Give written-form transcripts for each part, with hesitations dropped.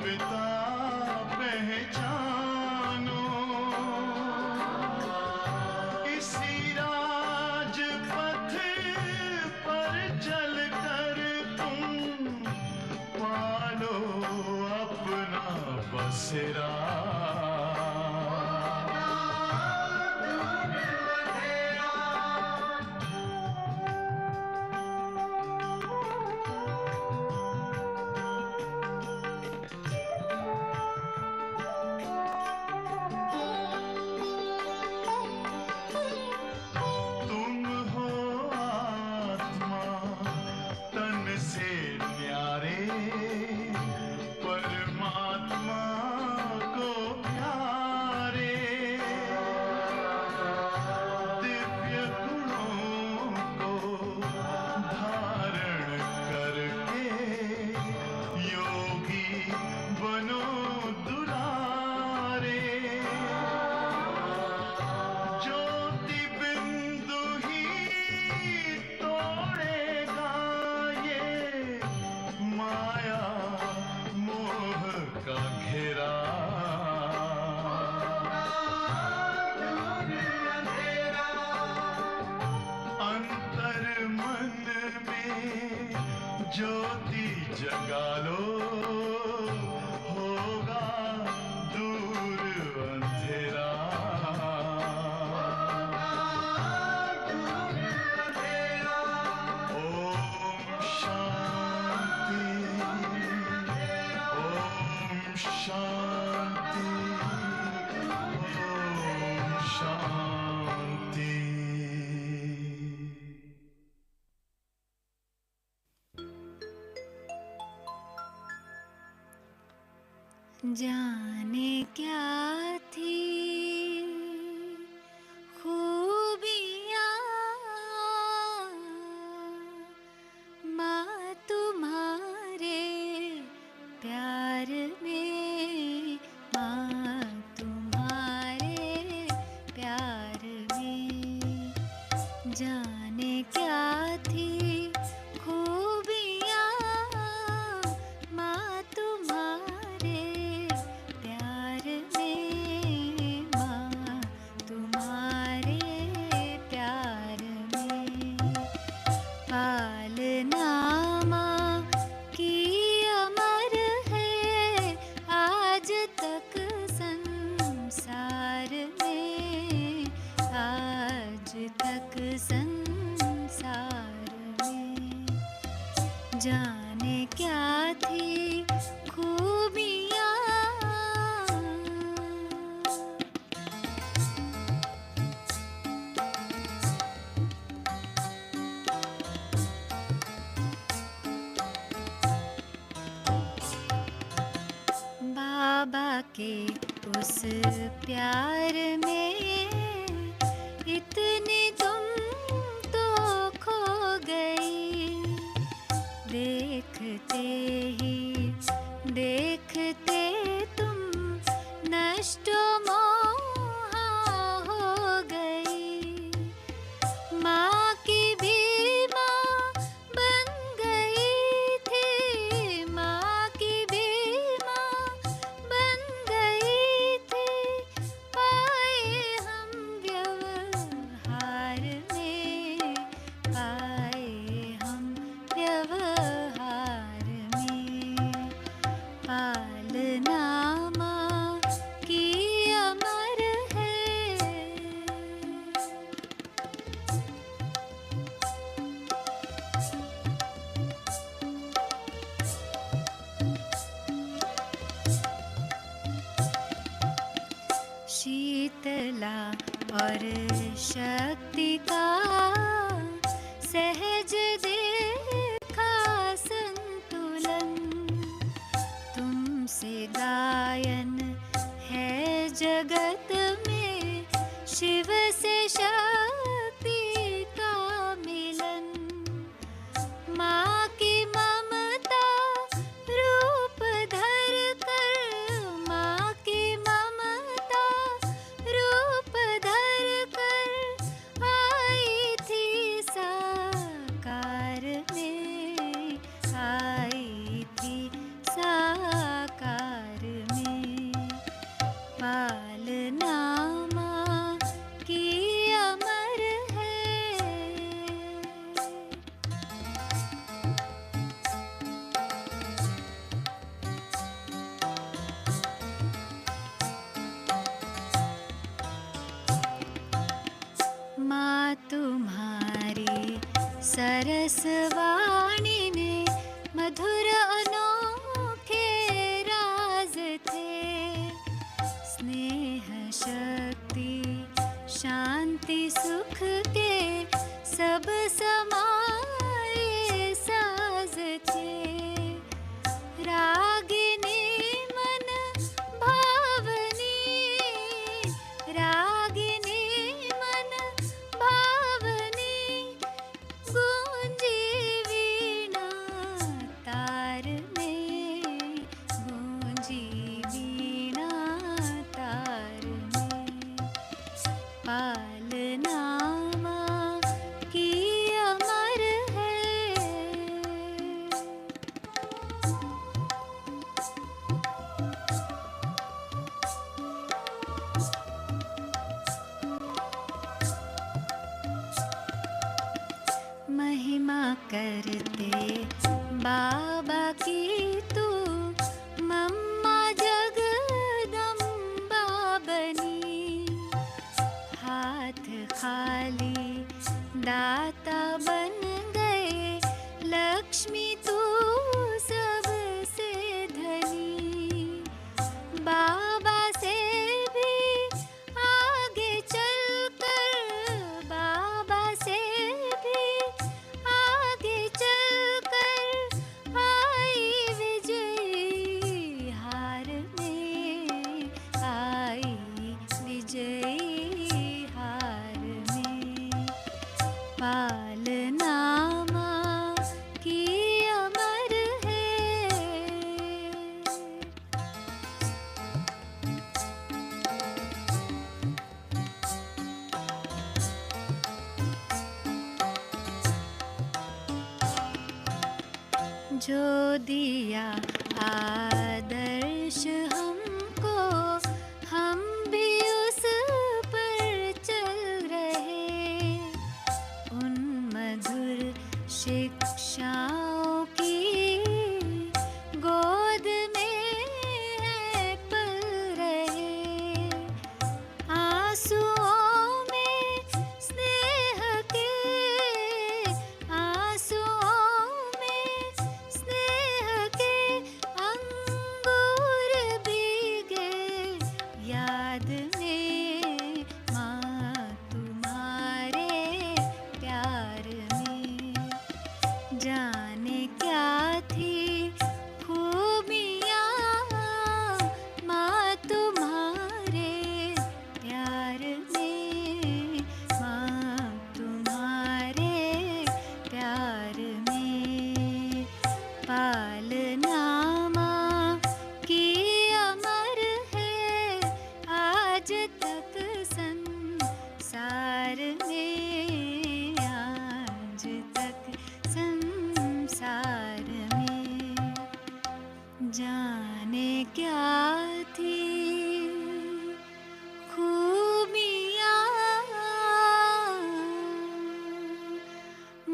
पिता पहचानो, इसी राजपथ पर चलकर तुम पालो अपना बसेरा। ज्योति जगा लो, होगा दूर अंधेरा। ओम शांति, ओम शांति, ओम शांति। जाने क्या थी खूबियाँ माँ तुम्हारे प्यार में, माँ तुम्हारे प्यार में। जाने क्या थी खूबियाँ माँ तुम्हारे प्यार में, माँ तुम्हारे प्यार में। पालना माँ की अमर है आज तक संसार में, आज तक संसार में। जाने क्या थी खूबियाँ बाबा के उस प्यार में इतनी तुम तो खो गई। देखते ही देखते तुम नष्ट मोहा हो गई। माँ की भी माँ बन गई थी, माँ की भी माँ बन गई थी। पाए हम व्यवहार में, पाए हम व्यवहार में। पालना माँ की अमर है। शीतला और शक्ति का सहज देखा संतुलन। तुमसे गायन है जगत में, शिव से शक्ति का मिलन। माँ की ममता रूप धर कर, माँ की ममता रूप धर कर आई थी साकार में, आई थी साकार रसवाणी में मधुर अनोखे राज थे। स्नेह शक्ति शांति सुख के सब समाए साज थे। रागिनी मन भावनी, रागिनी मन भावनी, गूंजी वीणा तार में, गूंजी वीणा तार में। पालना माँ की अमर है। महिमा करते बाबा की तू, मम्मा जगदम्बा बनी। हाथ खाली दाता बन गए, लक्ष्मी तू सबसे धनी। बाबा से भी आगे चलकर, बाबा से भी आगे चलकर आई विजयी हार में, आई विजयी हार में। पालना माँ की अमर है। जो दिया आदर्श हमको, हम भी उस पर चल रहे। उन मधुर शिक्षाओं की गोद में है पल रहे। आंसुओं में स्नेह के, आंसुओं में स्नेह के अंगूर भीगे याद में, माँ तुम्हारे प्यार में। जाने क्या थी खूबियाँ माँ तुम्हारे प्यार में, माँ तुम्हारे प्यार में। पालना माँ की अमर है, आज तक संसार में, आज तक संसार में। जाने क्या थी खूबियाँ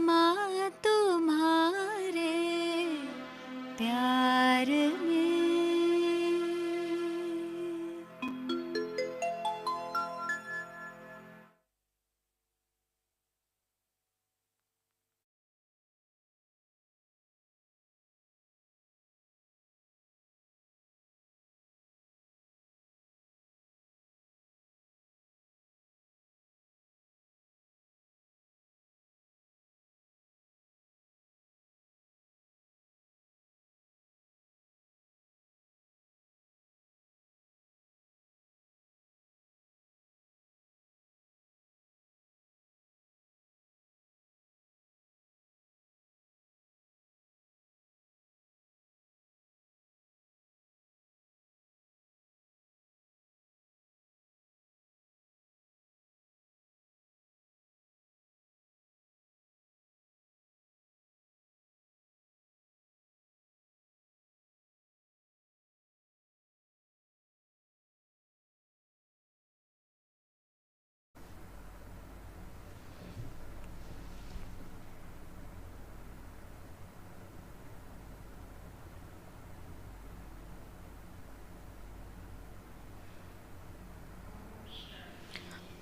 माँ तुम्हारे प्यार में।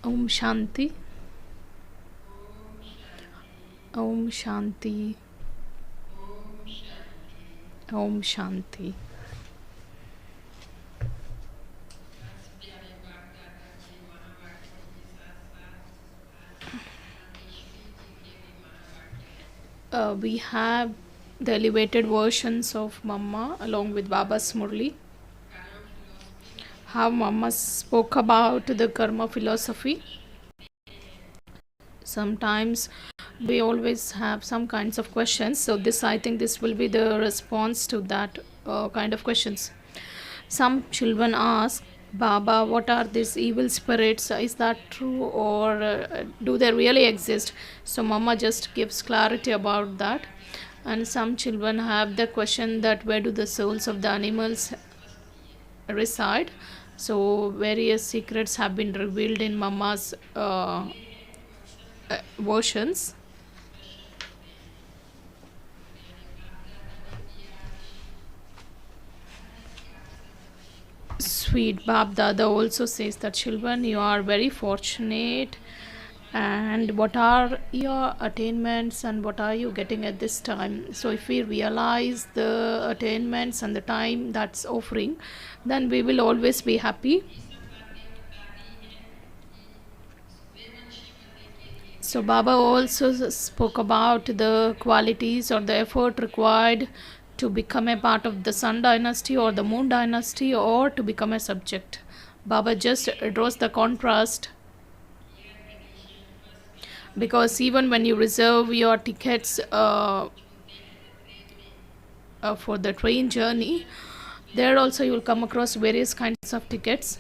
Om Shanti. Om Shanti. Om Shanti. We have the elevated versions of Mama along with Baba's Murli. How Mama spoke about the karma philosophy. Sometimes we always have some kinds of questions, so I think this will be the response to that kind of questions. Some children ask, Baba, what are these evil spirits? Is that true, or do they really exist? So Mama just gives clarity about that. And some children have the question that where do the souls of the animals reside? So various secrets have been revealed in Mama's versions. Sweet Bab Dada also says that children, you are very fortunate. And what are your attainments and what are you getting at this time? So if we realize the attainments and the time that's offering, then we will always be happy. So Baba also spoke about the qualities or the effort required to become a part of the Sun dynasty or the Moon dynasty, or to become a subject. Baba just draws the contrast, because even when you reserve your tickets for the train journey, there also you will come across various kinds of tickets.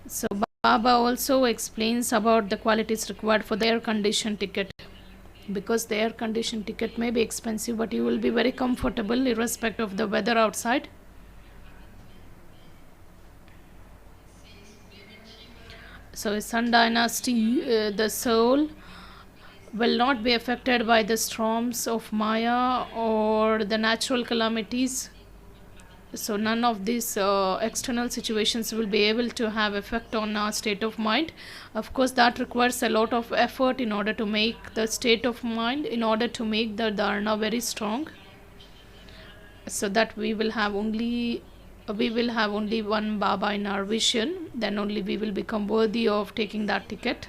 So Baba also explains about the qualities required for the air conditioned ticket, because the air conditioned ticket may be expensive, but you will be very comfortable irrespective of the weather outside. So in Sun dynasty, the soul will not be affected by the storms of Maya or the natural calamities. So none of these external situations will be able to have effect on our state of mind. Of course, that requires a lot of effort in order to make the state of mind, in order to make the dharana very strong, so that we will have only one Baba in our vision. Then only we will become worthy of taking that ticket.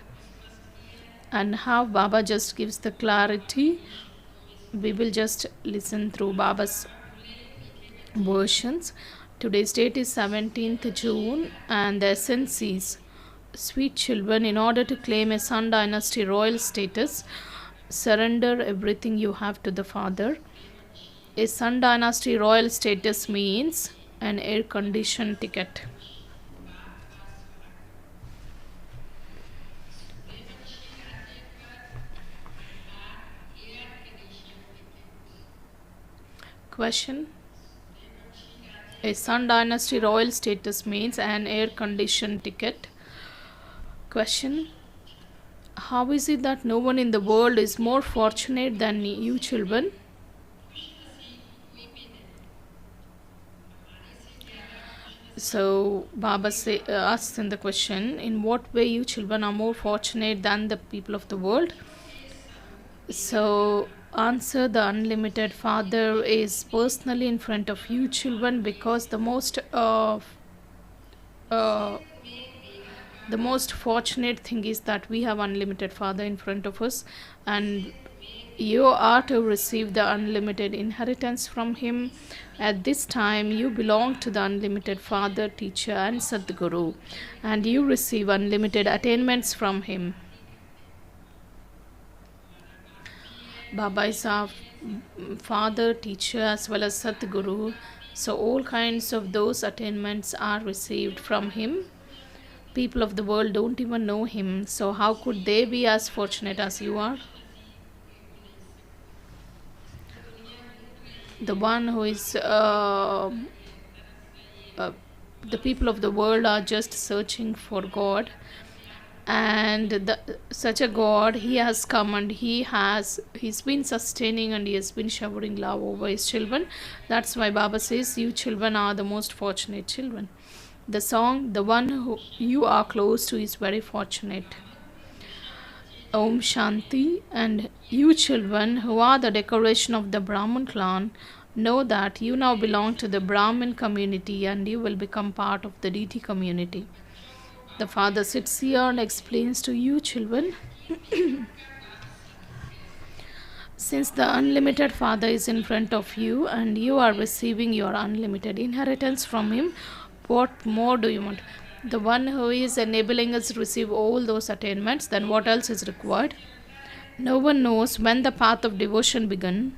And how Baba just gives the clarity, we will just listen through Baba's versions. Today's date is 17th June, and the essence is, sweet children, in order to claim a Sun dynasty royal status, surrender everything you have to the Father. A Sun dynasty royal status means an air conditioned ticket. Question: a Sun dynasty royal status means an air conditioned ticket. Question: how is it that no one in the world is more fortunate than you children? So Baba asks in the question, in what way you children are more fortunate than the people of the world? So answer: the unlimited Father is personally in front of you children, because the most fortunate thing is that we have unlimited Father in front of us, and you are to receive the unlimited inheritance from him. At this time you belong to the unlimited Father, teacher and Sadguru, and you receive unlimited attainments from him. Baba is our Father, teacher as well as Sadguru, so all kinds of those attainments are received from him. People of the world don't even know him, so how could they be as fortunate as you are? The one who is the people of the world are just searching for God, and such a God, he has come and he's been sustaining, and he has been showering love over his children. That's why Baba says you children are the most fortunate children. The song, the one who you are close to is very fortunate. Om Shanti. And you children who are the decoration of the Brahmin clan, know that you now belong to the Brahmin community and you will become part of the deity community. The father sits here and explains to you children, since the unlimited father is in front of you and you are receiving your unlimited inheritance from him, what more do you want? The one who is enabling us to receive all those attainments, then what else is required? No one knows when the path of devotion began.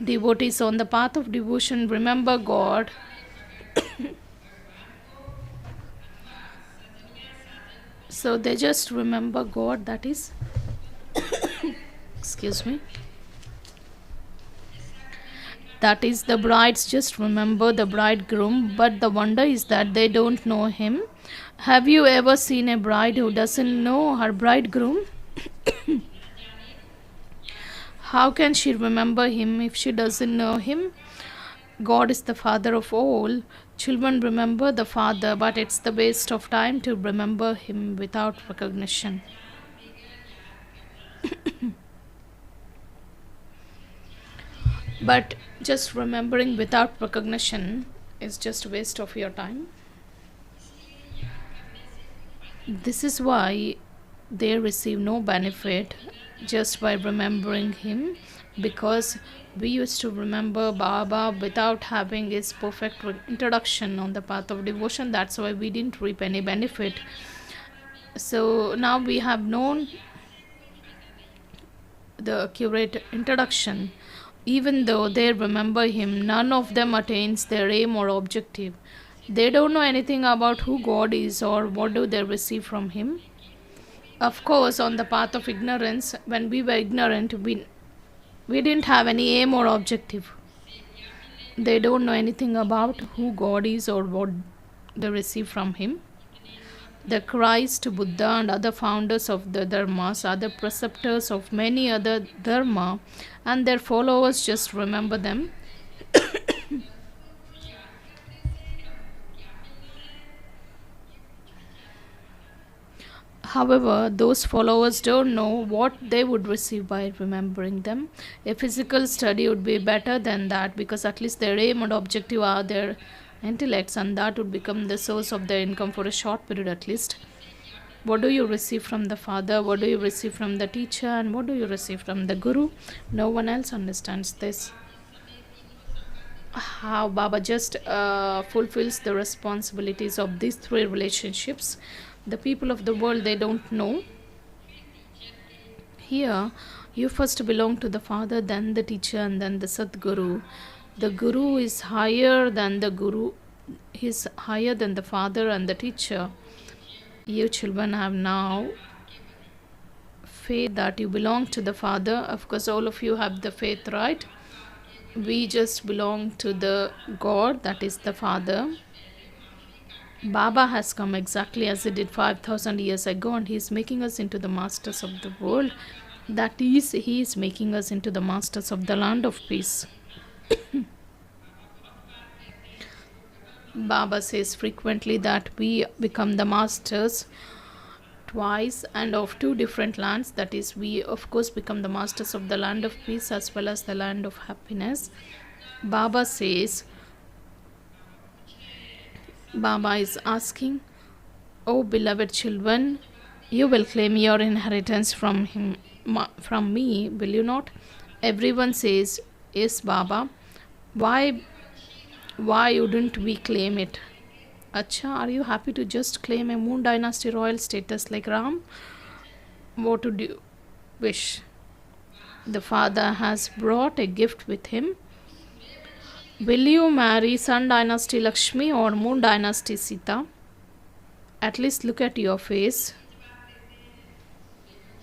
Devotees on the path of devotion remember God. So they just remember God, that is, excuse me, that is, the brides just remember the bridegroom, but the wonder is that they don't know him. Have you ever seen a bride who doesn't know her bridegroom? How can she remember him if she doesn't know him? God is the father of all. Children remember the father, but it's the waste of time to remember him without recognition. But just remembering without recognition is just a waste of your time. This is why they receive no benefit just by remembering him, because we used to remember Baba without having his perfect introduction on the path of devotion. That's why we didn't reap any benefit. So now we have known the accurate introduction. Even though they remember him, none of them attains their aim or objective. They don't know anything about who God is or what do they receive from him. Of course, on the path of ignorance, when we were ignorant, we didn't have any aim or objective. They don't know anything about who God is or what they receive from him. The Christ, Buddha and other founders of the dharmas are the preceptors of many other dharma, and their followers just remember them. However, those followers don't know what they would receive by remembering them. A physical study would be better than that, because at least their aim and objective are their intellects, and that would become the source of their income for a short period at least. What do you receive from the father? What do you receive from the teacher? And what do you receive from the guru? No one else understands this. How Baba just fulfills the responsibilities of these three relationships. The people of the world, they don't know. Here, you first belong to the father, then the teacher, and then the Sadguru. The guru is higher than the guru. He is higher than the father and the teacher. You children have now faith that you belong to the father. Of course, all of you have the faith, right? We just belong to the God, that is the father. Baba has come exactly as he did 5,000 years ago, and he is making us into the masters of the world. That is, he is making us into the masters of the land of peace. Baba says frequently that we become the masters twice and of two different lands. That is, we of course become the masters of the land of peace as well as the land of happiness. Baba says, Baba is asking, "Oh beloved children, you will claim your inheritance from him, from me, will you not?" Everyone says, "Yes, Baba." Why wouldn't we claim it? Acha, are you happy to just claim a Moon Dynasty royal status like Ram? What would you wish? The father has brought a gift with him. Will you marry Sun Dynasty Lakshmi or Moon Dynasty Sita? At least look at your face.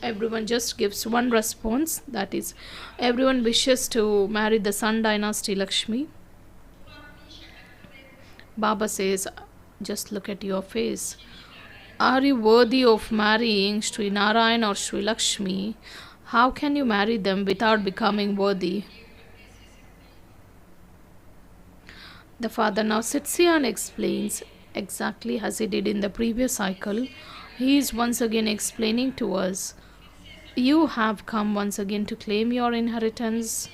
Everyone just gives one response, that is, everyone wishes to marry the Sun Dynasty Lakshmi. Baba says, just look at your face. Are you worthy of marrying Sri Narayan or Sri Lakshmi? How can you marry them without becoming worthy? The father now sits here and explains exactly as he did in the previous cycle. He is once again explaining to us You have come once again to claim your inheritance.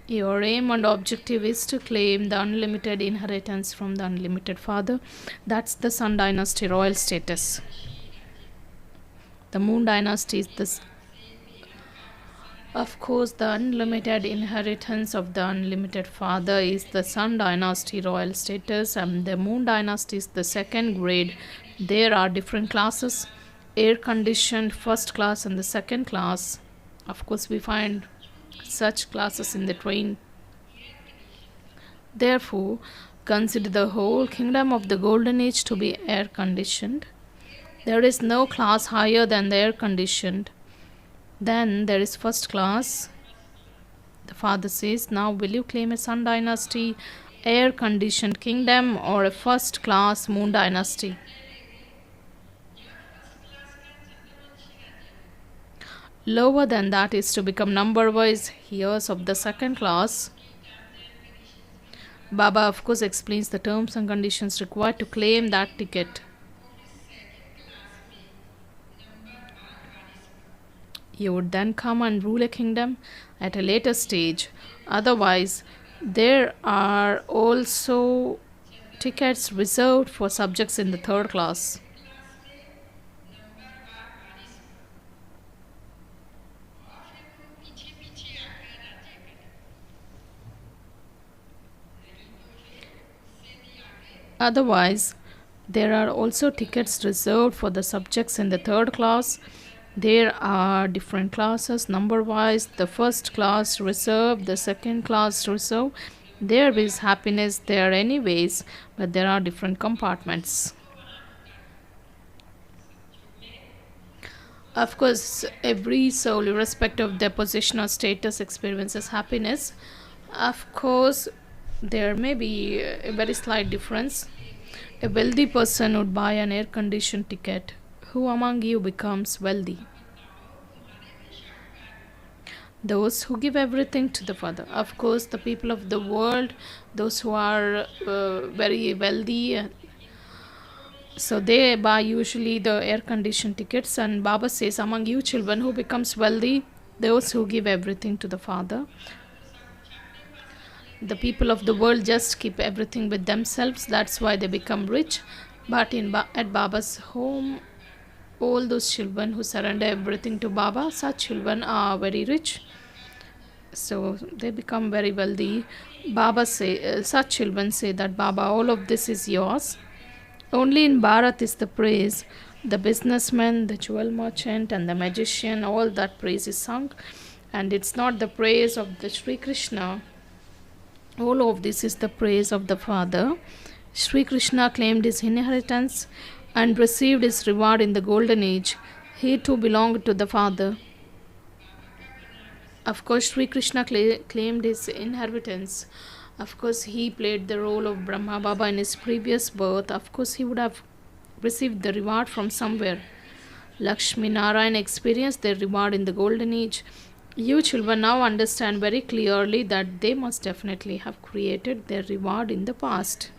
Your aim and objective is to claim the unlimited inheritance from the unlimited Father. That's the Sun Dynasty royal status. The Moon Dynasty is this. Of course, the unlimited inheritance of the unlimited Father is the Sun Dynasty royal status, and the Moon Dynasty is the second grade. There are different classes: air conditioned first class and the second class. Of course, we find such classes in the train. Therefore, consider the whole kingdom of the golden age to be air conditioned. There is no class higher than the air conditioned. Then there is first class. The Father says, now will you claim a Sun Dynasty air conditioned kingdom or a first class Moon Dynasty? Lower than that is to become number wise heirs of the second class. Baba, of course, explains the terms and conditions required to claim that ticket. You would then come and rule a kingdom at a later stage. Otherwise, there are also tickets reserved for subjects in the third class. Otherwise, there are also tickets reserved for the subjects in the third class. There are different classes number wise. The first class reserved, the second class reserved. There is happiness there anyways, but there are different compartments. Of course, every soul, irrespective of their position or status, experiences happiness. Of course, there may be a very slight difference. A wealthy person would buy an air-conditioned ticket. Who among you becomes wealthy? Those who give everything to the Father. Of course, the people of the world, those who are very wealthy, so they buy usually the air-conditioned tickets. And Baba says, among you children, who becomes wealthy? Those who give everything to the Father. The people of the world just keep everything with themselves. That's why they become rich. But at Baba's home, all those children who surrender everything to Baba, such children are very rich. So they become very wealthy. Baba such children say that Baba, all of this is yours. Only in Bharat is the praise. The businessman, the jewel merchant, and the magician, all that praise is sung. And it's not the praise of the Sri Krishna. All of this is the praise of the Father. Sri Krishna claimed his inheritance and received his reward in the golden age. He too belonged to the Father. Of course, Sri Krishna claimed his inheritance. Of course, he played the role of Brahma Baba in his previous birth. Of course, he would have received the reward from somewhere. Lakshmi Narayan experienced their reward in the golden age. You children now understand very clearly that they must definitely have created their reward in the past.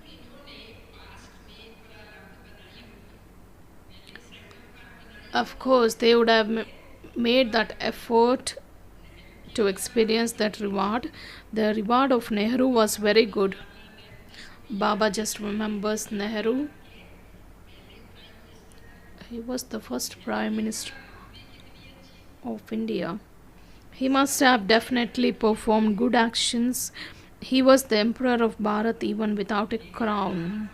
Of course, they would have made that effort to experience that reward. The reward of Nehru was very good. Baba just remembers Nehru. He was the first Prime Minister of India. He must have definitely performed good actions. He was the Emperor of Bharat even without a crown.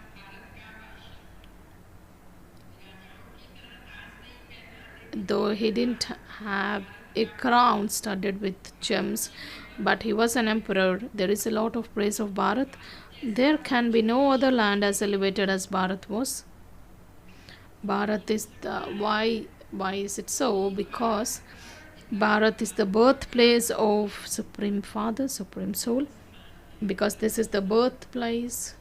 Though he didn't have a crown studded with gems, but he was an emperor. There is a lot of praise of Bharat. There can be no other land as elevated as Bharat was. Bharat is why is it so? Because Bharat is the birthplace of Supreme Father, Supreme Soul. Because this is the birthplace,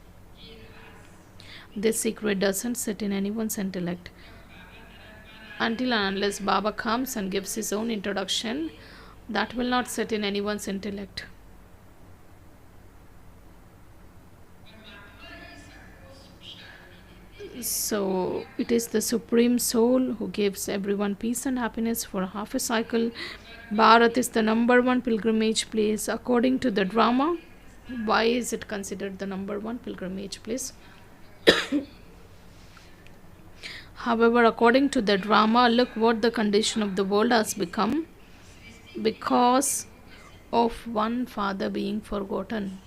this secret doesn't sit in anyone's intellect. Until and unless Baba comes and gives his own introduction, that will not sit in anyone's intellect. So it is the Supreme Soul who gives everyone peace and happiness for half a cycle. Bharat is the number one pilgrimage place according to the drama. Why is it considered the number one pilgrimage place? However, according to the drama, look what the condition of the world has become because of one father being forgotten.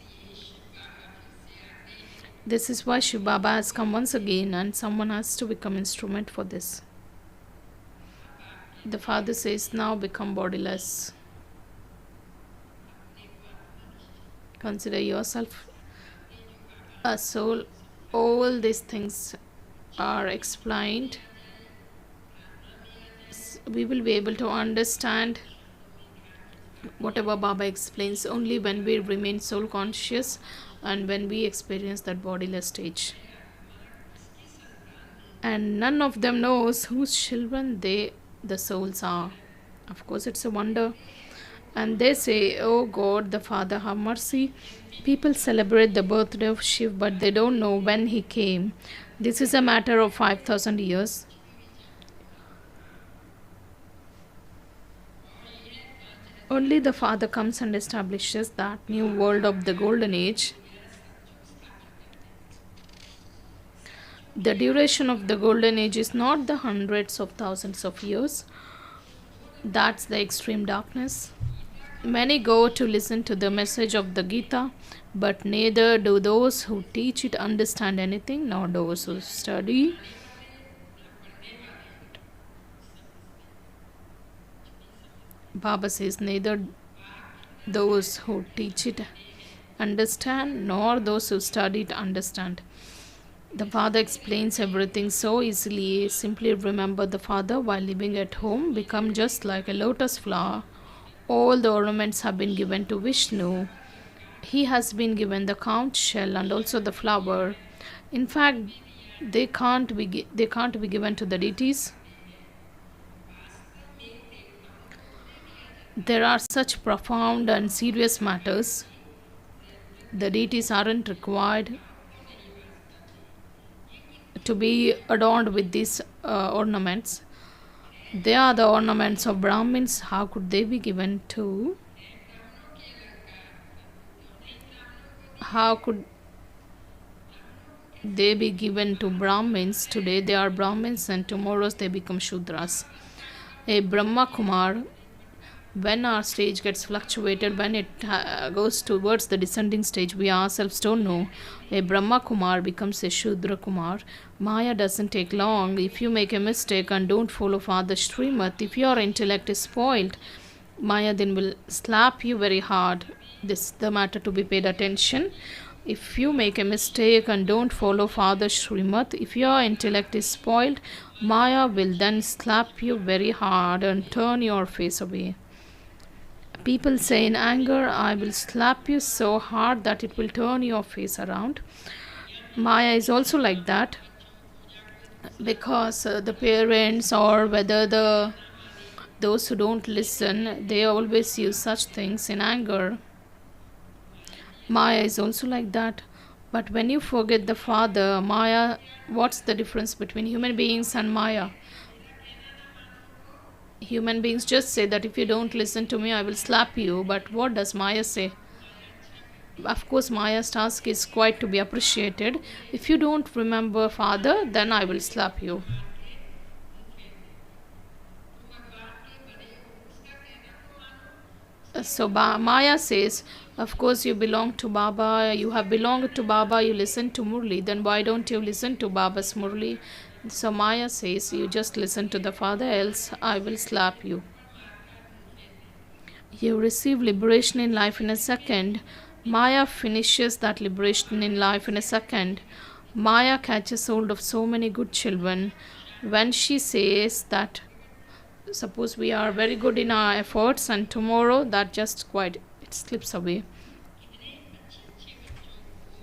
This is why Shiv Baba has come once again, and someone has to become instrument for this. The father says, now become bodiless. Consider yourself a soul. All these things are explained. We will be able to understand whatever Baba explains only when we remain soul conscious and when we experience that bodiless stage. And none of them knows whose children the souls are. Of course, it's a wonder. And they say, oh God, the Father, have mercy. People celebrate the birthday of Shiv, but they don't know when he came. This is a matter of 5,000 years. Only the Father comes and establishes that new world of the golden age. The duration of the golden age is not the hundreds of thousands of years. That's the extreme darkness. Many go to listen to the message of the Gita, but neither do those who teach it understand anything, nor those who study. Baba says neither those who teach it understand, nor those who study it understand. The Father explains everything so easily. Simply remember the Father while living at home. Become just like a lotus flower. All the ornaments have been given to Vishnu. He has been given the conch shell and also the flower. In fact, they can't be given to the deities. There are such profound and serious matters. The deities aren't required to be adorned with these ornaments. They are the ornaments of Brahmins. How could they be given to? How could they be given to Brahmins? Today they are Brahmins and tomorrow they become Shudras. A Brahma Kumar, when our stage gets fluctuated, when it goes towards the descending stage, we ourselves don't know. A Brahma Kumar becomes a Shudra Kumar. Maya doesn't take long. If you make a mistake and don't follow Father Srimat, if your intellect is spoiled, Maya then will slap you very hard. This is the matter to be paid attention. If you make a mistake and don't follow Father Srimat, if your intellect is spoiled, Maya will then slap you very hard and turn your face away. People say in anger, I will slap you so hard that it will turn your face around. Maya is also like that, because the parents or whether those who don't listen, they always use such things in anger. Maya is also like that. But when you forget the Father, Maya, what's the difference between human beings and Maya? Human beings just say that if you don't listen to me, I will slap you. But what does Maya say? Of course, Maya's task is quite to be appreciated. If you don't remember Father, then I will slap you. So Maya says, of course you belong to Baba, you have belonged to Baba, you listen to Murli, then why don't you listen to Baba's Murli? So Maya says, you just listen to the Father, else I will slap you. You receive liberation in life in a second. Maya finishes that liberation in life in a second. Maya catches hold of so many good children. When she says that, suppose we are very good in our efforts and tomorrow that just quite, it slips away.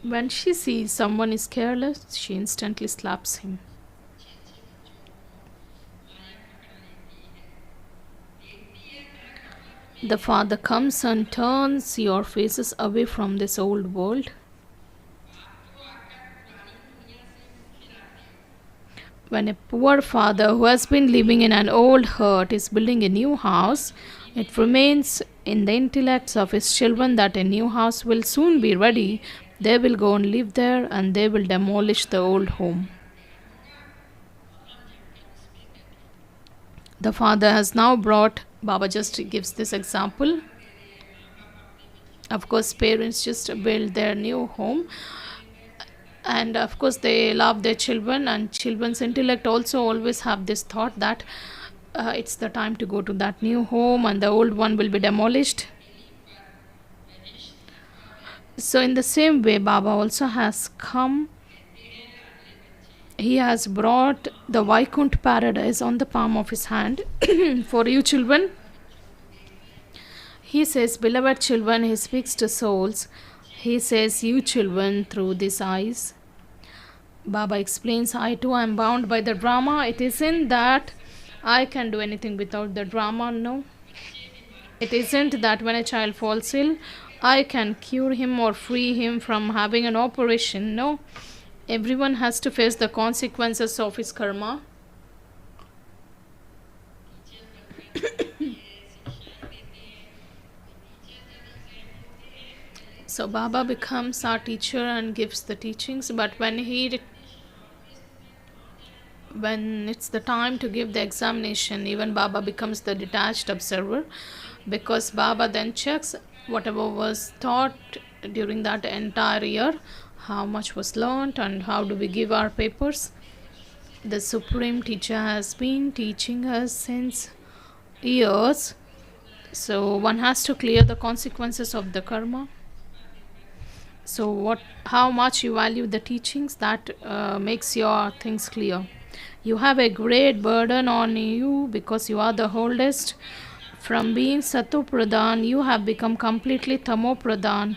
When she sees someone is careless, she instantly slaps him. The Father comes and turns your faces away from this old world. When a poor father who has been living in an old hut is building a new house, it remains in the intellects of his children that a new house will soon be ready. They will go and live there and they will demolish the old home. The father has now brought, Baba just gives this example. Of course, parents just build their new home, and of course they love their children, and children's intellect also always have this thought that it's the time to go to that new home and the old one will be demolished. So in the same way, Baba also has come. He has brought the Vaikunt paradise on the palm of his hand for you children. He says, beloved children, he speaks to souls. He says, you children, through these eyes. Baba explains, I too am bound by the drama. It isn't that I can do anything without the drama, no. It isn't that when a child falls ill, I can cure him or free him from having an operation, no. Everyone has to face the consequences of his karma. So Baba becomes our teacher and gives the teachings, but when it's the time to give the examination, even Baba becomes the detached observer, because Baba then checks whatever was taught during that entire year, how much was learnt and how do we give our papers. The Supreme Teacher has been teaching us since years, so one has to clear the consequences of the karma. So how much you value the teachings, that makes your things clear. You have a great burden on you because you are the oldest. From being Sato Pradhan, you have become completely Tamo Pradhan.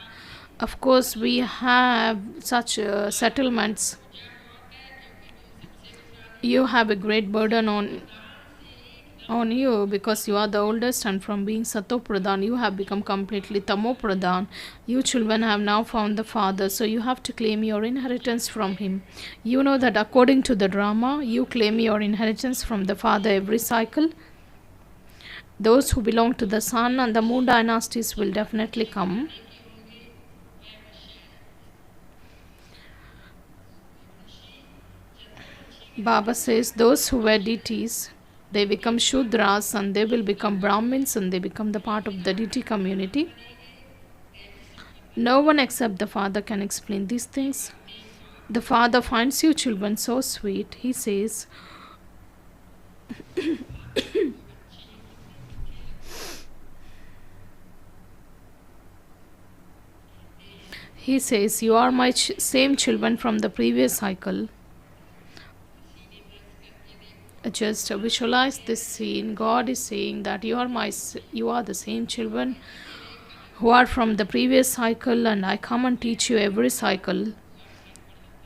Of course, we have such settlements. You have a great burden on you because you are the oldest, and from being Sato Pradhan, you have become completely Tamo Pradhan. You children have now found the Father, so you have to claim your inheritance from him. You know that according to the drama, you claim your inheritance from the Father every cycle. Those who belong to the Sun and the Moon dynasties will definitely come. Baba says those who were deities, they become Shudras and they will become Brahmins and they become the part of the deity community. No one except the Father can explain these things. The Father finds you children so sweet. He says, you are my same children from the previous cycle. Just visualize this scene. God is saying that you are the same children who are from the previous cycle, and I come and teach you every cycle.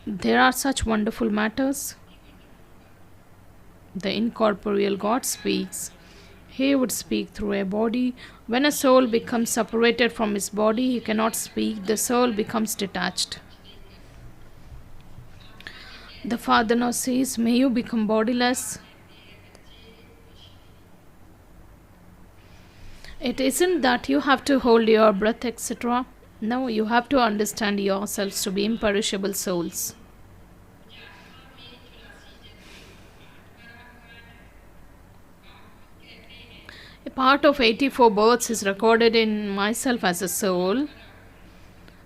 There are such wonderful matters. The incorporeal God speaks. He would speak through a body. When a soul becomes separated from his body, he cannot speak. The soul becomes detached. The Father now says, may you become bodiless. It isn't that you have to hold your breath, etc. No, you have to understand yourselves to be imperishable souls. A part of 84 births is recorded in myself as a soul.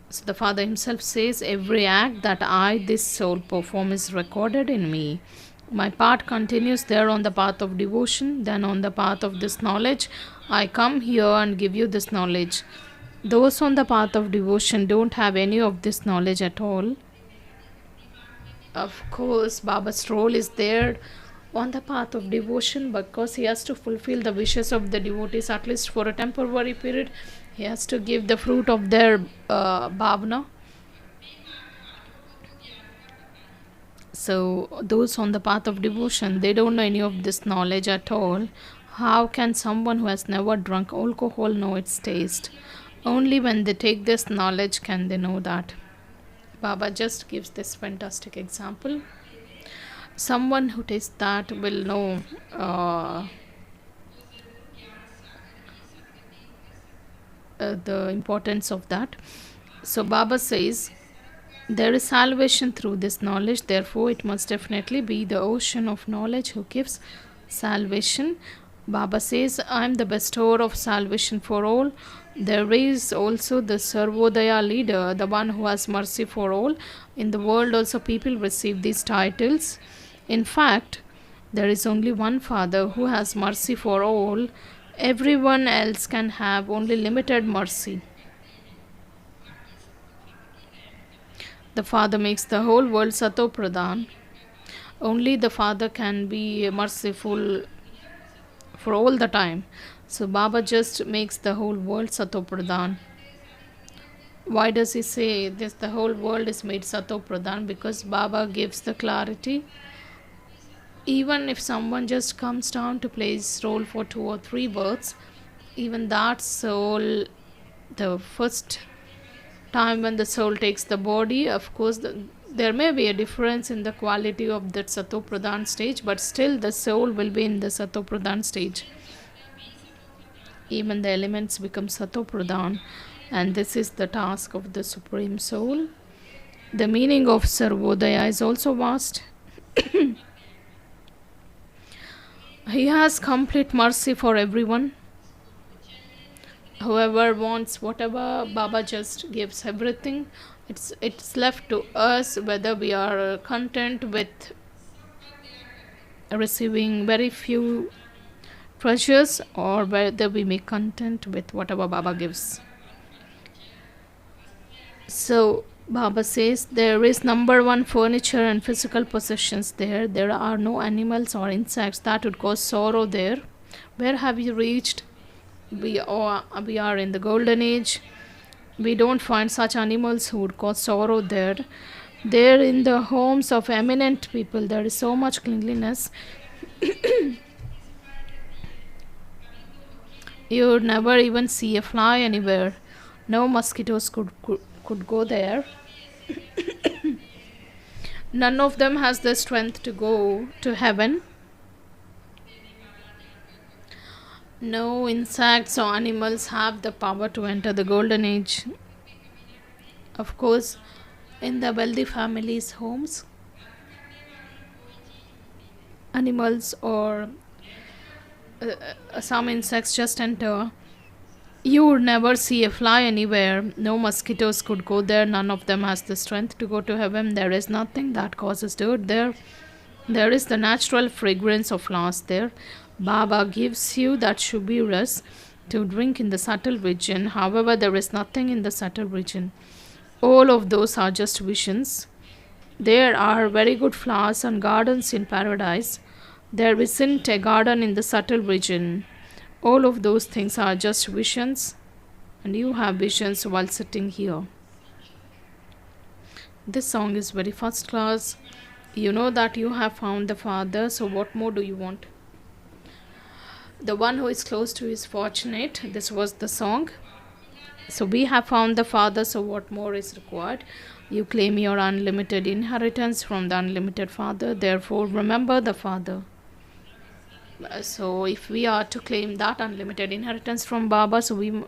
So the Father himself says, every act that I, this soul, perform is recorded in me. My part continues there on the path of devotion, then on the path of this knowledge. I come here and give you this knowledge. Those on the path of devotion don't have any of this knowledge at all. Of course, Baba's role is there on the path of devotion because he has to fulfill the wishes of the devotees, at least for a temporary period. He has to give the fruit of their bhavana. So those on the path of devotion, they don't know any of this knowledge at all. How can someone who has never drunk alcohol know its taste? Only when they take this knowledge can they know that. Baba just gives this fantastic example. Someone who tastes that will know the importance of that. So Baba says, there is salvation through this knowledge, therefore it must definitely be the ocean of knowledge who gives salvation. Baba says, I am the bestower of salvation for all. There is also the Sarvodaya leader, the one who has mercy for all. In the world also people receive these titles. In fact, there is only one Father who has mercy for all. Everyone else can have only limited mercy. The Father makes the whole world Sato Pradhan. Only the Father can be merciful for all the time. So Baba just makes the whole world Sato Pradhan. Why does he say this? The whole world is made Sato Pradhan because Baba gives the clarity. Even if someone just comes down to play his role for 2 or 3 births, even that soul, the first time when the soul takes the body, of course there may be a difference in the quality of that Sato Pradhan stage, but still the soul will be in the Sato Pradhan stage. Even the elements become Sato Pradhan, and this is the task of the Supreme Soul. The meaning of Sarvodaya is also vast. He has complete mercy for everyone. Whoever wants whatever, Baba just gives everything. It's left to us whether we are content with receiving very few treasures or whether we make content with whatever Baba gives. So Baba says there is number 1 furniture and physical possessions there. There are no animals or insects that would cause sorrow there. Where have you reached? We are in the golden age. We don't find such animals who would cause sorrow there. There in the homes of eminent people, there is so much cleanliness. You would never even see a fly anywhere. No mosquitoes could go there. None of them has the strength to go to heaven. No insects or animals have the power to enter the golden age. Of course, in the wealthy families' homes, animals or some insects just enter. You would never see a fly anywhere. No mosquitoes could go there. None of them has the strength to go to heaven. There is nothing that causes dirt there. There is the natural fragrance of flowers there. Baba gives you that shubhi ras to drink in the subtle region. However, there is nothing in the subtle region. All of those are just visions. There are very good flowers and gardens in paradise. There isn't a garden in the subtle region. All of those things are just visions, and you have visions while sitting here. This song is very first class. You know that you have found the Father, so what more do you want? The one who is close to is fortunate. This was the song. So we have found the Father, so what more is required? You claim your unlimited inheritance from the unlimited Father, therefore remember the Father. So if we are to claim that unlimited inheritance from Baba, so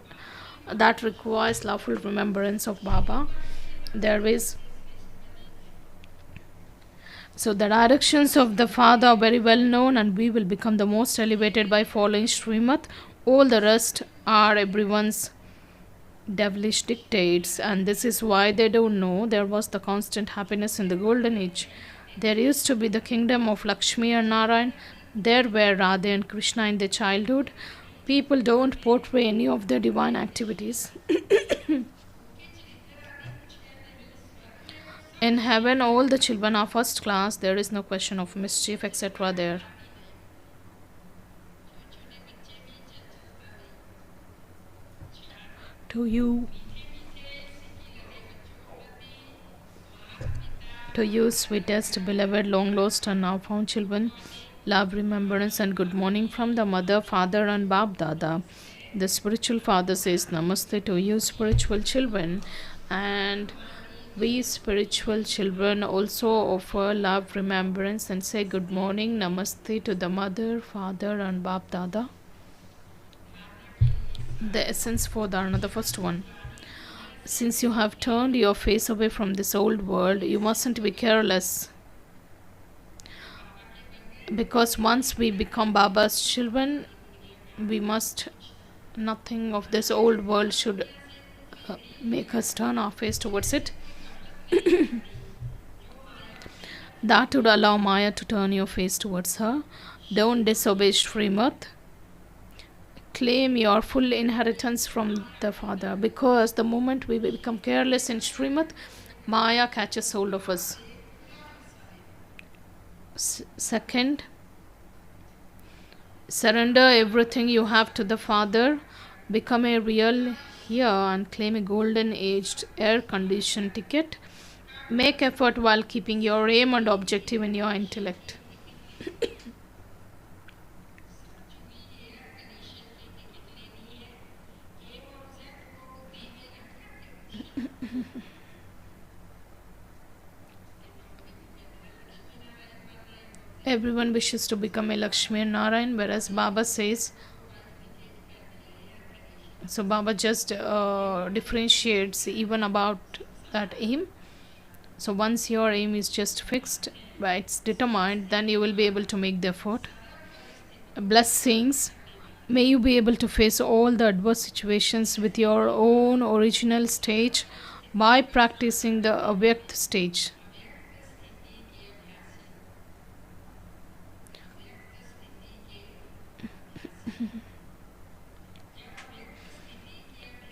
that requires loveful remembrance of Baba. So the directions of the Father are very well known, and we will become the most elevated by following Srimad. All the rest are everyone's devilish dictates, and this is why they don't know there was the constant happiness in the golden age. There used to be the kingdom of Lakshmi and Narayan. There were Radha and Krishna in their childhood. People don't portray any of their divine activities. In heaven, all the children are first class. There is no question of mischief, etc. there. To you, sweetest, beloved, long lost and now found children, love, remembrance and good morning from the mother, father and Bab Dada. The spiritual father says namaste to you, spiritual children, and We spiritual children also offer love, remembrance, and say good morning, namaste to the mother, father, and Bap Dada. The essence for dharana, the first one. Since you have turned your face away from this old world, you mustn't be careless. Because once we become Baba's children, we must, nothing of this old world should make us turn our face towards it. That would allow Maya to turn your face towards her. Don't disobey Srimad. Claim your full inheritance from the Father, because the moment we become careless in Srimad, Maya catches hold of us. Second, surrender everything you have to the Father. Become a real here and claim a golden aged air conditioned ticket. Make effort while keeping your aim and objective in your intellect. Everyone wishes to become a Lakshmi and Narayan, whereas Baba says, so Baba just differentiates even about that aim. So once your aim is just fixed, it's determined, then you will be able to make the effort. Blessings. May you be able to face all the adverse situations with your own original stage by practicing the Avyakt stage.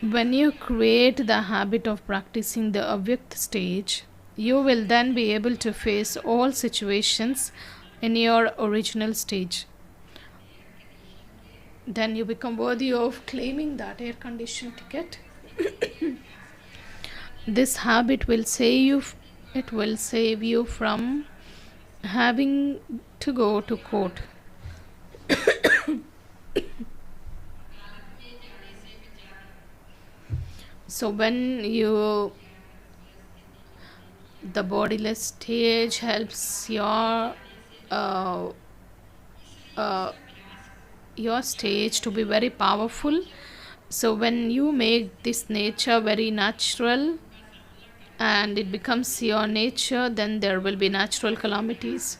When you create the habit of practicing the Avyakt stage, you will then be able to face all situations in your original stage. Then you become worthy of claiming that air conditioned ticket. This habit will save you. It will save you from having to go to court. So when you, the bodiless stage helps your stage to be very powerful. So when you make this nature very natural and it becomes your nature, then there will be natural calamities.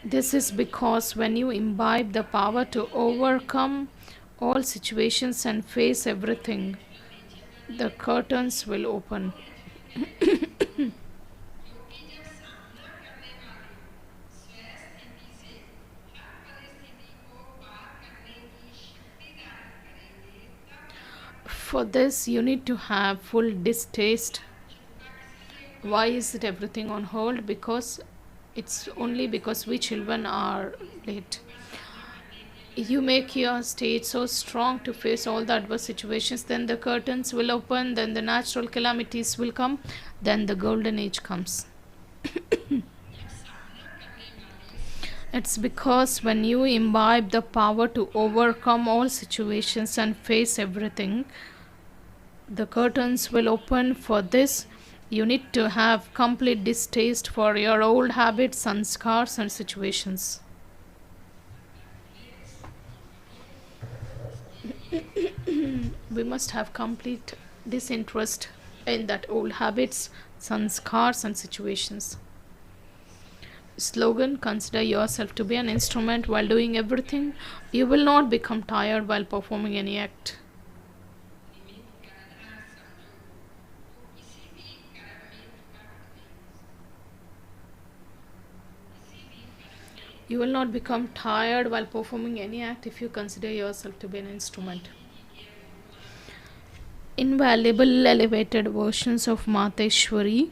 This is because when you imbibe the power to overcome all situations and face everything, the curtains will open. For this, you need to have full distaste. Why is it everything on hold? Because it's only because we children are late. You make your state so strong to face all the adverse situations, then the curtains will open, then the natural calamities will come, then the golden age comes. It's because when you imbibe the power to overcome all situations and face everything, the curtains will open. For this, you need to have complete distaste for your old habits and scars and situations. We must have complete disinterest in that old habits, sanskars and situations. Slogan: consider yourself to be an instrument while doing everything. You will not become tired while performing any act. You will not become tired while performing any act if you consider yourself to be an instrument. Invaluable elevated versions of Mateshwari,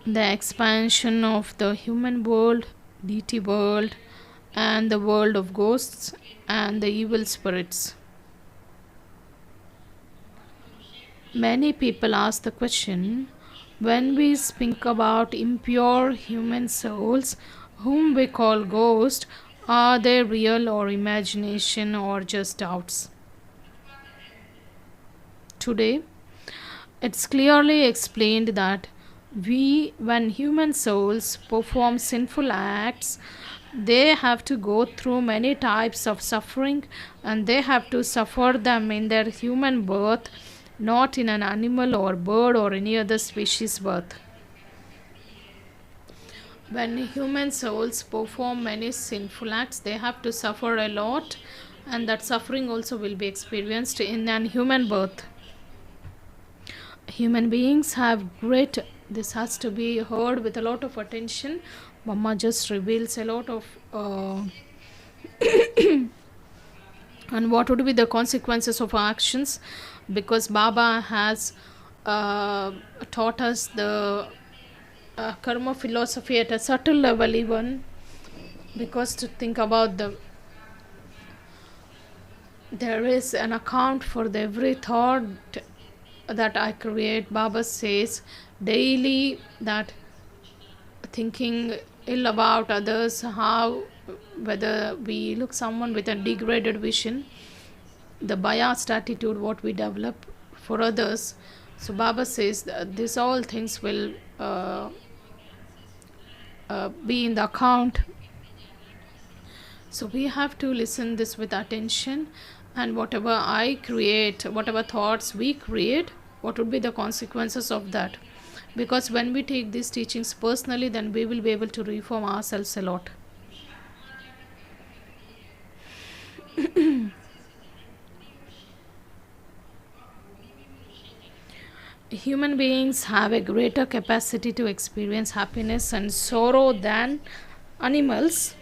the expansion of the human world, deity world, and the world of ghosts and the evil spirits. Many people ask the question, when we speak about impure human souls, whom we call ghosts, are they real or imagination or just doubts? Today, it's clearly explained that When human souls perform sinful acts, they have to go through many types of suffering, and they have to suffer them in their human birth, not in an animal or bird or any other species birth. When human souls perform many sinful acts, they have to suffer a lot, and that suffering also will be experienced in an human birth. Human beings have great, this has to be heard with a lot of attention. Mama just reveals a lot of and what would be the consequences of our actions, because Baba has taught us the karma philosophy at a subtle level even, because to think about there is an account for every thought that I create. Baba says daily that thinking ill about others, how whether we look someone with a degraded vision, the biased attitude what we develop for others. So Baba says that these all things will be in the account. So we have to listen this with attention, and whatever I create, whatever thoughts we create, what would be the consequences of that? Because when we take these teachings personally, then we will be able to reform ourselves a lot. Human beings have a greater capacity to experience happiness and sorrow than animals.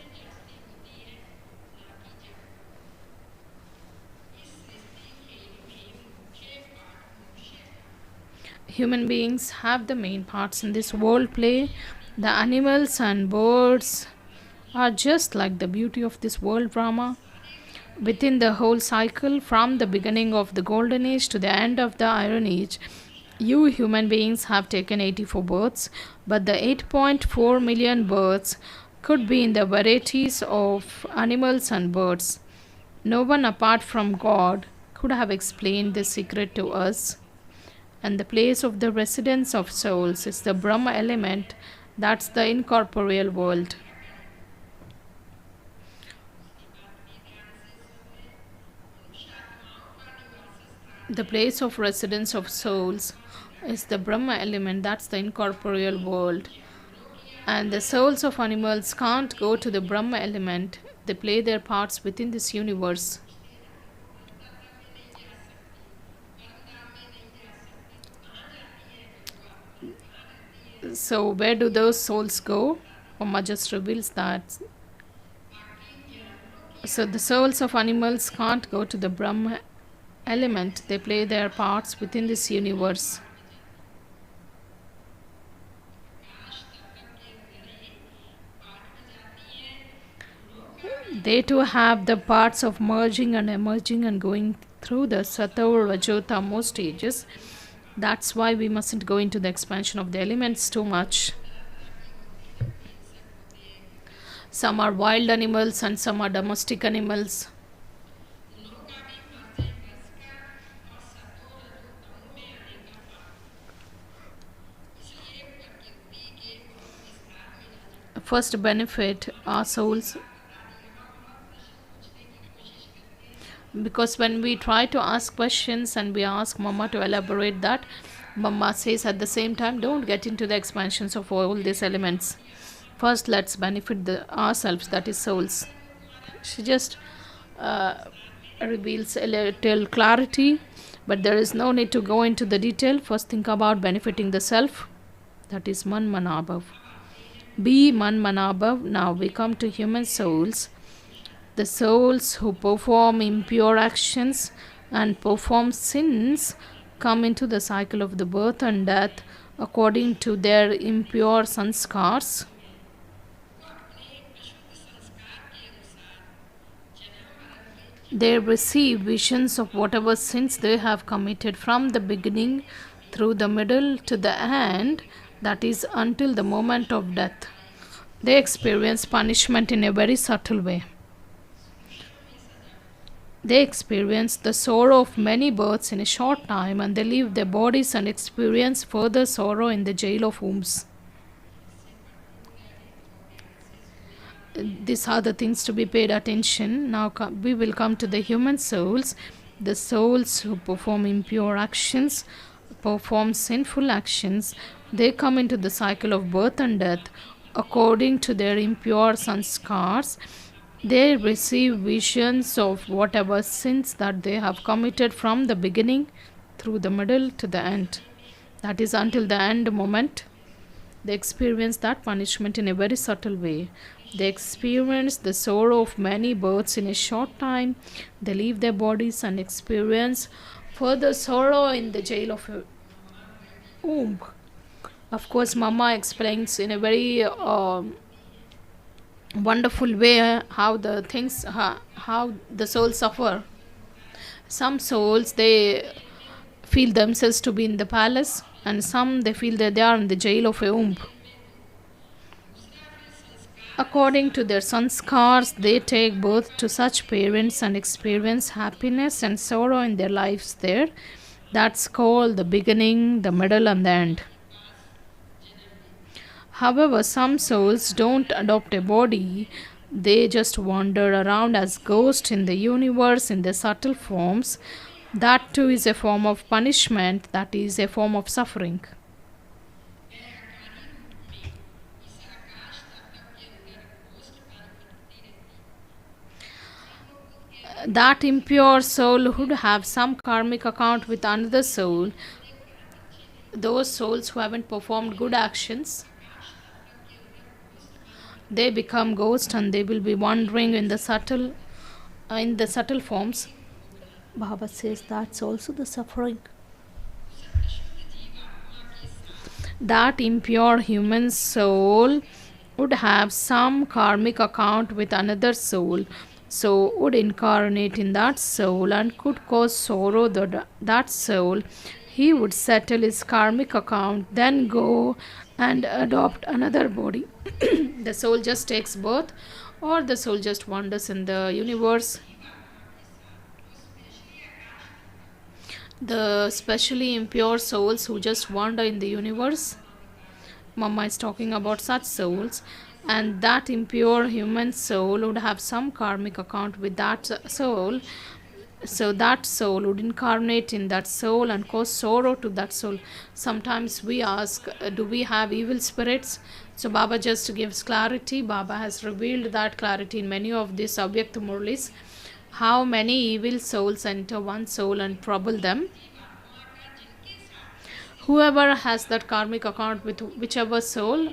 Human beings have the main parts in this world play. The animals and birds are just like the beauty of this world Brahma. Within the whole cycle, from the beginning of the golden age to the end of the iron age, you human beings have taken 84 births, but the 8.4 million births could be in the varieties of animals and birds. No one apart from God could have explained this secret to us. And the place of the residence of souls is the Brahma element, that's the incorporeal world. The place of residence of souls is the Brahma element, that's the incorporeal world. And the souls of animals can't go to the Brahma element, they play their parts within this universe. So where do those souls go? Mama just reveals that. So the souls of animals can't go to the Brahma element, they play their parts within this universe. They too have the parts of merging and emerging and going through the Sattva or Rajotamo stages. That's why we mustn't go into the expansion of the elements too much. Some are wild animals and some are domestic animals. First benefit our souls, because when we try to ask questions and we ask Mama to elaborate that, Mama says at the same time, don't get into the expansions of all these elements. First let's benefit ourselves, that is souls. She just reveals a little clarity, but there is no need to go into the detail. First think about benefiting the self, that is Man Manabhav. Be Man Manabhav. Now we come to human souls. The souls who perform impure actions and perform sins come into the cycle of the birth and death according to their impure sanskars. They receive visions of whatever sins they have committed from the beginning through the middle to the end, that is until the moment of death. They experience punishment in a very subtle way. They experience the sorrow of many births in a short time, and they leave their bodies and experience further sorrow in the jail of wombs. These are the things to be paid attention. Now we will come to the human souls, the souls who perform impure actions, perform sinful actions. They come into the cycle of birth and death according to their impure sanskars. They receive visions of whatever sins that they have committed from the beginning through the middle to the end. That is until the end moment. They experience that punishment in a very subtle way. They experience the sorrow of many births in a short time. They leave their bodies and experience further sorrow in the jail of a womb. Of course, Mama explains in a very wonderful way how the things, how the souls suffer. Some souls, they feel themselves to be in the palace, and some they feel that they are in the jail of a womb. According to their sanskars, they take birth to such parents and experience happiness and sorrow in their lives there. That's called the beginning, the middle, and the end. However, some souls don't adopt a body. They just wander around as ghosts in the universe in their subtle forms. That too is a form of punishment, that is a form of suffering. That impure soul would have some karmic account with another soul. Those souls who haven't performed good actions, they become ghosts and they will be wandering in the subtle forms. Baba says that's also the suffering. That impure human soul would have some karmic account with another soul, so would incarnate in that soul and could cause sorrow to that soul. He would settle his karmic account, then go and adopt another body. The soul just takes birth, or the soul just wanders in the universe. The specially impure souls who just wander in the universe, Mama is talking about such souls, and that impure human soul would have some karmic account with that soul. So that soul would incarnate in that soul and cause sorrow to that soul. Sometimes we ask, do we have evil spirits? So Baba just gives clarity. Baba has revealed that clarity in many of these Avyakta Murlis. How many evil souls enter one soul and trouble them. Whoever has that karmic account with whichever soul,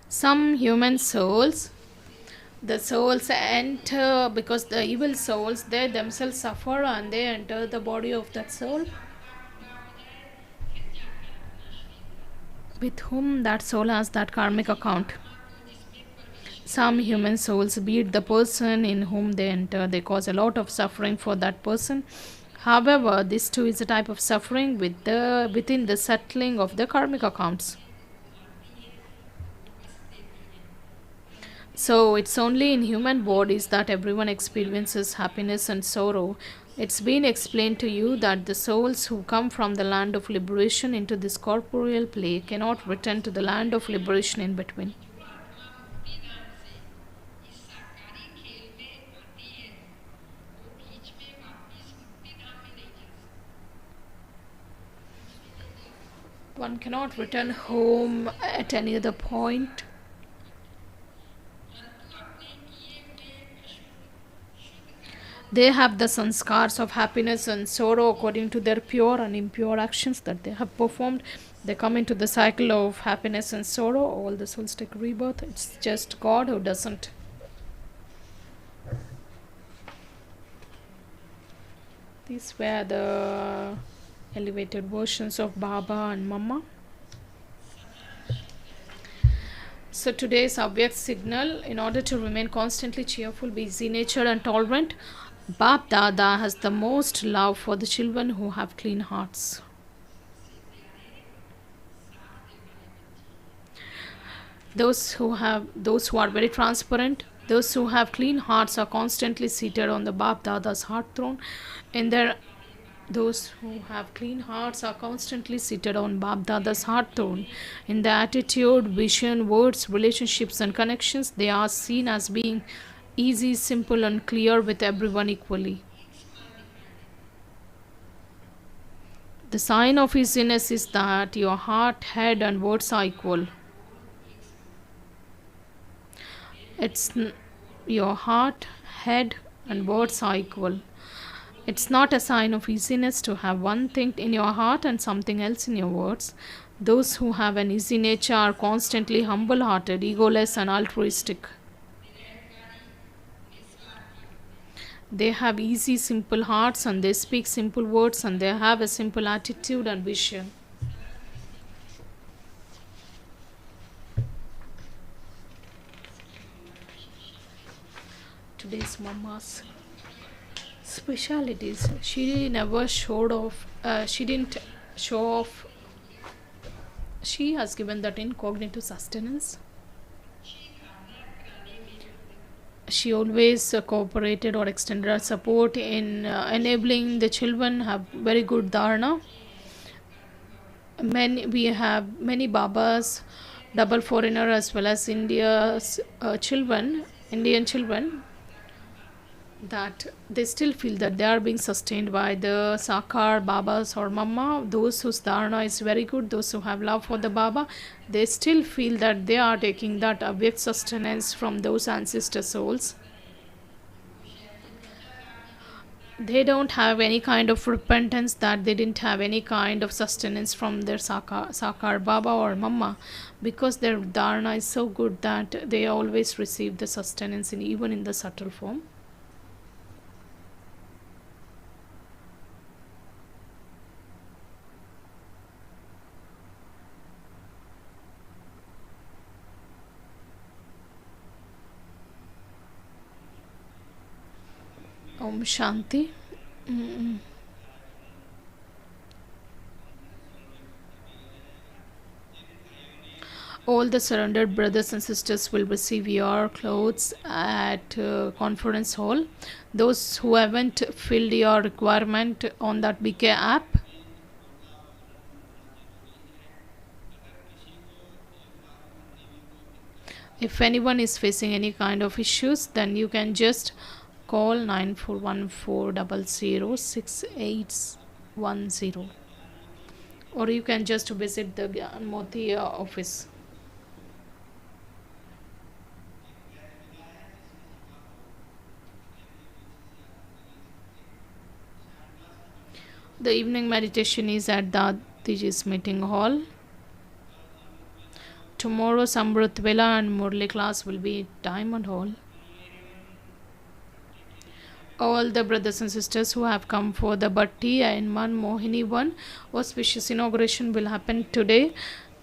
some human souls, the souls enter because the evil souls, they themselves suffer and they enter the body of that soul with whom that soul has that karmic account. Some human souls beat the person in whom they enter. They cause a lot of suffering for that person. However, this too is a type of suffering within the settling of the karmic accounts. So it's only in human bodies that everyone experiences happiness and sorrow. It's been explained to you that the souls who come from the land of liberation into this corporeal play cannot return to the land of liberation in between. One cannot return home at any other point. They have the sanskars of happiness and sorrow according to their pure and impure actions that they have performed. They come into the cycle of happiness and sorrow. All the souls take rebirth. It's just God who doesn't. These were the elevated versions of Baba and Mama. So today's Avyakt signal: in order to remain constantly cheerful, be easy natured and tolerant, Bap Dada has the most love for the children who have clean hearts. Those who are very transparent, those who have clean hearts are constantly seated on the Bap Dada's heart throne. In their Those who have clean hearts are constantly seated on Bap Dada's heart throne. In their attitude, vision, words, relationships, and connections, they are seen as being easy, simple, and clear with everyone equally. The sign of easiness is that your heart, head, and words are equal. Your heart, head, and words are equal. It's not a sign of easiness to have one thing in your heart and something else in your words. Those who have an easy nature are constantly humble hearted, egoless, and altruistic. They have easy, simple hearts, and they speak simple words, and they have a simple attitude and vision. Today's mama's specialities. She never showed off. She didn't show off. She has given that incognito sustenance. She always cooperated or extended her support in enabling the children have very good dharana. We have many babas, double foreigner as well as Indian children, that they still feel that they are being sustained by the Sakar Babas or Mama. Those whose dharana is very good, those who have love for the Baba, they still feel that they are taking that Avyakt sustenance from those ancestor souls. They don't have any kind of repentance that they didn't have any kind of sustenance from their Sakar Baba or Mama, because their dharana is so good that they always receive the sustenance even in the subtle form. Om Shanti. All the surrendered brothers and sisters will receive your clothes at conference hall. Those who haven't filled your requirement on that BK app, if anyone is facing any kind of issues, then you can just call 9414006810, or you can just visit the Moti office. The evening meditation is at Dadiji's meeting hall. Tomorrow Samrit Vela and Murli class will be Diamond Hall. All the brothers and sisters who have come for the Bhatti and Man Mohini 1 auspicious inauguration will happen today.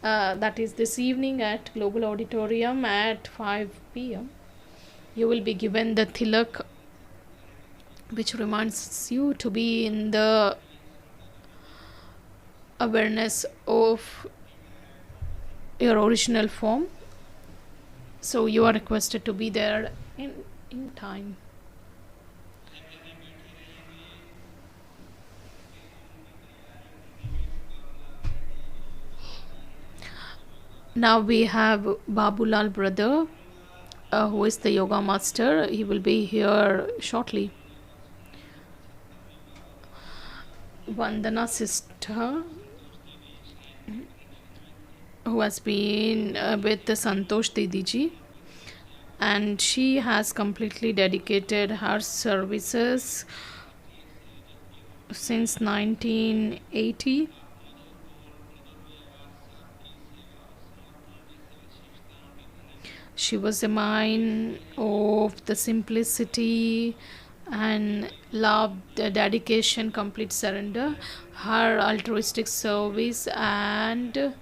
That is this evening at Global Auditorium at 5 p.m. You will be given the tilak, which reminds you to be in the awareness of your original form. So you are requested to be there in time. Now we have Babulal brother, who is the yoga master. He will be here shortly. Vandana sister, who has been with the Santosh Didiji, and she has completely dedicated her services since 1980. She was a mine of the simplicity and love, the dedication, complete surrender, her altruistic service, and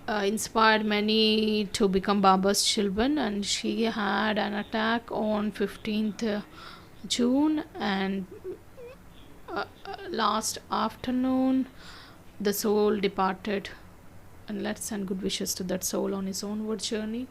inspired many to become Baba's children, and she had an attack on 15th June, and last afternoon the soul departed. And let's send good wishes to that soul on his onward journey.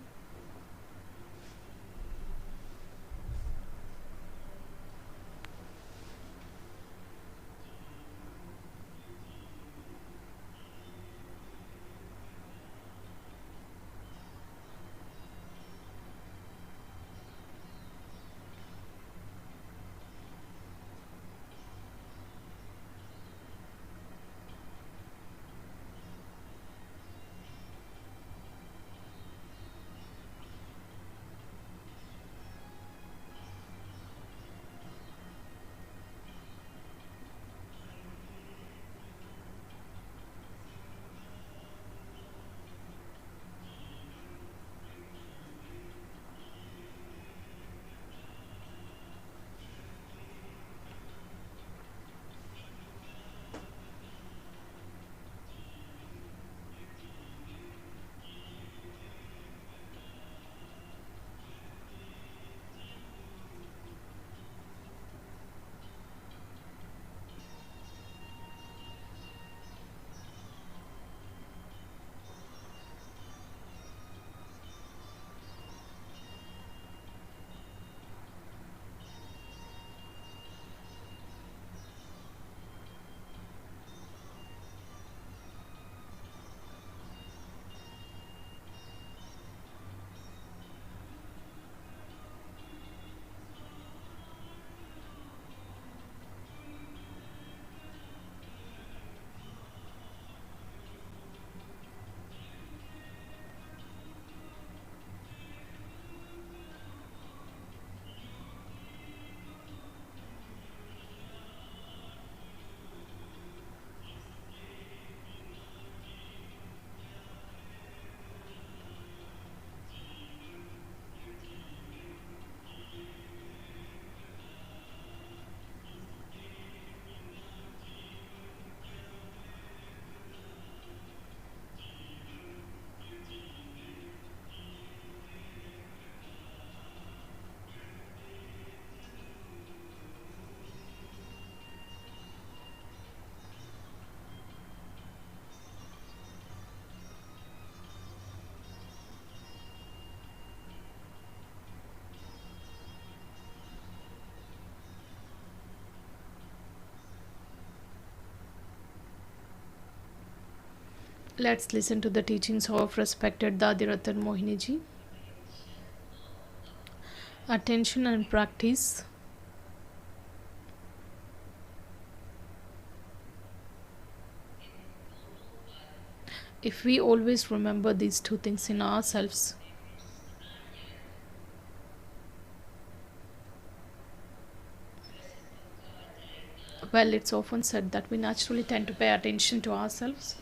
Let's listen to the teachings of respected Dadi Ratan Mohini ji. Attention and practice. If we always remember these two things in ourselves, well, it's often said that we naturally tend to pay attention to ourselves.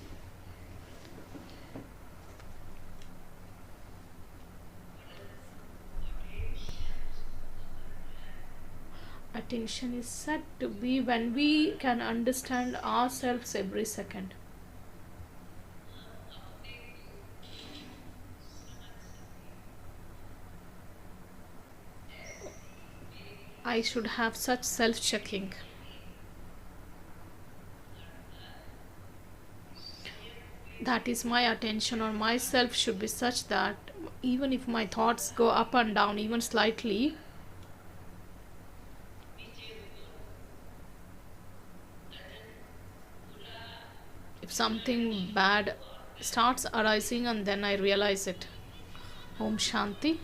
Attention is said to be when we can understand ourselves every second. I should have such self-checking. That is, my attention on myself should be such that even if my thoughts go up and down even slightly, if something bad starts arising and then I realize it. Om Shanti.